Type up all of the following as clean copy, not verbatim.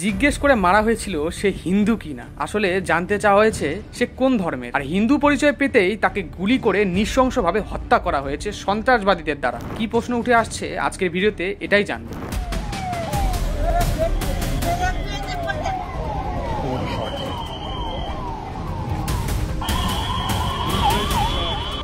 জিজ্ঞেস করে মারা হয়েছিল সে হিন্দু কিনা। আসলে জানতে চাওয়া হয়েছে সে কোন ধর্মের, আর হিন্দু পরিচয় পেতেই তাকে গুলি করে নৃশংসভাবে হত্যা করা হয়েছে সন্ত্রাসবাদীদের দ্বারা। কি প্রশ্ন উঠে আসছে আজকের ভিডিওতে এটাই জানবো।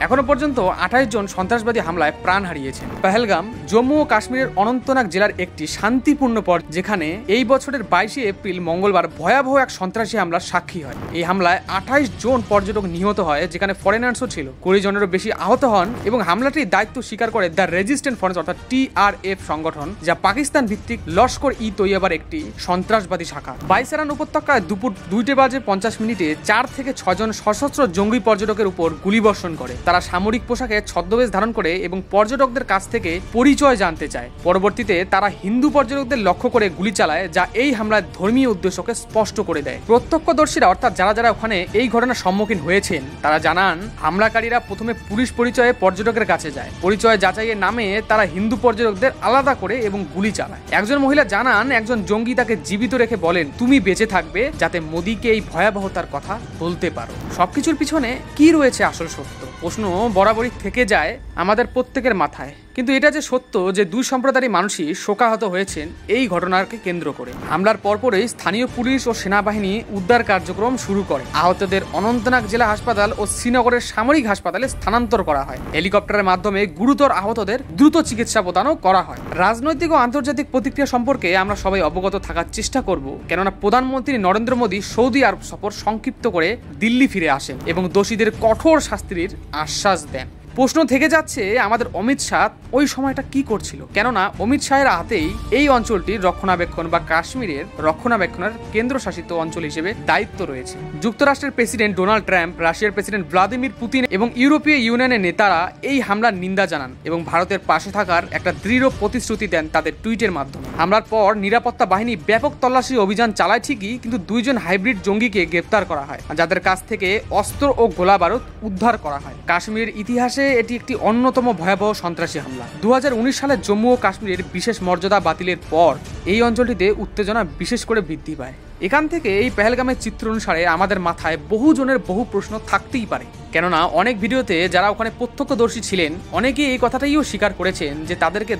এখনো পর্যন্ত 28 জন সন্ত্রাসবাদী হামলায় প্রাণ হারিয়েছেন। পহেলগাম জম্মু ও কাশ্মীরের অনন্তনাগ জেলার একটি শান্তিপূর্ণ পথ, যেখানে এই বছরের 22 এপ্রিল মঙ্গলবার ভয়াবহ এক সন্ত্রাসী হামলার সাক্ষী হয়। এই হামলায় 28 জন পর্যটক নিহত হয়, যেখানে ফরেনার্সও ছিল। 20 জনেরও বেশি আহত হন এবং হামলাটির দায়িত্ব স্বীকার করে দ্য রেজিস্ট্যান্ট ফ্রন্ট অর্থাৎ TRF সংগঠন, যা পাকিস্তান ভিত্তিক লস্কর ই তৈয়বার একটি সন্ত্রাসবাদী শাখা। বাইসারান উপত্যকায় দুপুর 2:50 4 থেকে 6 জন সশস্ত্র জঙ্গি পর্যটকের উপর গুলিবর্ষণ করে। তারা সামরিক পোশাকে ছদ্মবেশ ধারণ করে এবং পর্যটকদের কাছ থেকে পরিচয় জানতে চায়। পরবর্তীতে তারা হিন্দু পর্যটকদের লক্ষ্য করে গুলি চালায়, যা এই হামলার ধর্মীয় উদ্দেশ্যকে স্পষ্ট করে দেয়। প্রত্যক্ষদর্শীরা অর্থাৎ যারা ওখানে এই ঘটনার সম্মুখীন হয়েছেন তারা জানান, হামলাকারীরা প্রথমে পুলিশ পরিচয়ে পর্যটকের কাছে যায়। পরিচয় যাচাইয়ের নামে তারা হিন্দু পর্যটকদের আলাদা করে এবং গুলি চালায়। একজন মহিলা জানান, একজন জঙ্গি তাকে জীবিত রেখে বলেন, তুমি বেঁচে থাকবে যাতে মোদিকে এই ভয়াবহতার কথা বলতে পারো। সবকিছুর পিছনে কি রয়েছে আসল সত্য? প্রশ্ন বরাবরই থেকে যায় আমাদের প্রত্যেকের মাথায়। কিন্তু এটা যে সত্য যে দুই সম্প্রদায়ের মানুষই শোকাহত হয়েছেন এই ঘটনাকে কেন্দ্র করে। হামলার পরপরই স্থানীয় পুলিশ ও সেনাবাহিনী উদ্ধার কার্যক্রম শুরু করে। আহতদের অনন্তনাগ জেলা হাসপাতাল ও শ্রীনগরের সামরিক হাসপাতালে স্থানান্তর করা হয়। হেলিকপ্টারের মাধ্যমে গুরুতর আহতদের দ্রুত চিকিৎসা প্রদানও করা হয়। রাজনৈতিক ও আন্তর্জাতিক প্রতিক্রিয়া সম্পর্কে আমরা সবাই অবগত থাকার চেষ্টা করব, কেননা প্রধানমন্ত্রী নরেন্দ্র মোদী সৌদি আরব সফর সংক্ষিপ্ত করে দিল্লি ফিরে আসেন এবং দোষীদের কঠোর শাস্তির আশ্বাস দেন। প্রশ্ন থেকে যাচ্ছে আমাদের অমিত শাহ ওই সময়টা কি করছিল, কেননা অমিত শাহের হাতেই এই অঞ্চলটির রক্ষণাবেক্ষণ বা কাশ্মীরের রক্ষণাবেক্ষণের কেন্দ্রশাসিত অঞ্চল হিসেবে দায়িত্ব রয়েছে। যুক্তরাষ্ট্রের প্রেসিডেন্ট ডোনাল্ড ট্রাম্প, রাশিয়ার প্রেসিডেন্ট ভ্লাদিমির পুতিন এবং ইউরোপীয় ইউনিয়নের নেতারা এই হামলার নিন্দা জানান এবং ভারতের পাশে থাকার একটা দৃঢ় প্রতিশ্রুতি দেন তাদের টুইটের মাধ্যমে। হামলার পর নিরাপত্তা বাহিনী ব্যাপক তল্লাশি অভিযান চালায় ঠিকই, কিন্তু 2 জন হাইব্রিড জঙ্গিকে গ্রেপ্তার করা হয়, যাদের কাছ থেকে অস্ত্র ও গোলাবারুদ উদ্ধার করা হয়। কাশ্মীরের ইতিহাসে এটি একটি অন্যতম ভয়াবহ সন্ত্রাসী হামলা। 2019 সালে জম্মু ও কাশ্মীরের বিশেষ মর্যাদা বাতিলের পর এই অঞ্চলটিতে উত্তেজনা বিশেষ করে বৃদ্ধি পায়। এখান থেকে এই পেহেলগামের চিত্র অনুসারে আমাদের মাথায় বহু জনের বহু প্রশ্ন থাকতেই পারে, কেননা অনেক ভিডিওতে যারা ওখানে প্রত্যক্ষদর্শী ছিলেন অনেকেই এই কথাটাইও স্বীকার করেছেন যে তাদেরকে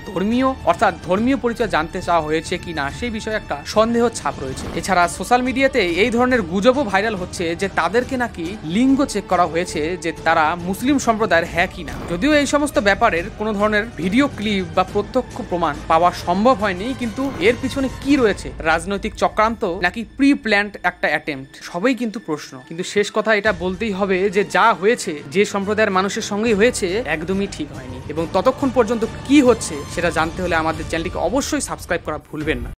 ধর্মীয় পরিচয় জানতে চাওয়া হয়েছে কিনা সেই বিষয়ে একটা সন্দেহ ছাপ রয়েছে। এছাড়া সোশ্যাল মিডিয়াতে এই ধরনের গুজবও ভাইরাল হচ্ছে যে তাদেরকে নাকি লিঙ্গ চেক করা হয়েছে যে তারা মুসলিম সম্প্রদায়ের হ্যাঁ কিনা। যদিও এই সমস্ত ব্যাপারের কোনো ধরনের ভিডিও ক্লিপ বা প্রত্যক্ষ প্রমাণ পাওয়া সম্ভব হয়নি, কিন্তু এর পিছনে কি রয়েছে, রাজনৈতিক চক্রান্ত নাকি প্রি প্ল্যান্ড একটা অ্যাটেম্প্ট, সবই কিন্তু প্রশ্ন। কিন্তু শেষ কথা এটা বলতেই হবে যে যা হয়েছে যে সম্প্রদায়ের মানুষের সঙ্গেই হয়েছে একদমই ঠিক হয়নি, এবং ততক্ষণ পর্যন্ত কি হচ্ছে সেটা জানতে হলে আমাদের চ্যানেলটিকে অবশ্যই সাবস্ক্রাইব করা ভুলবেন না।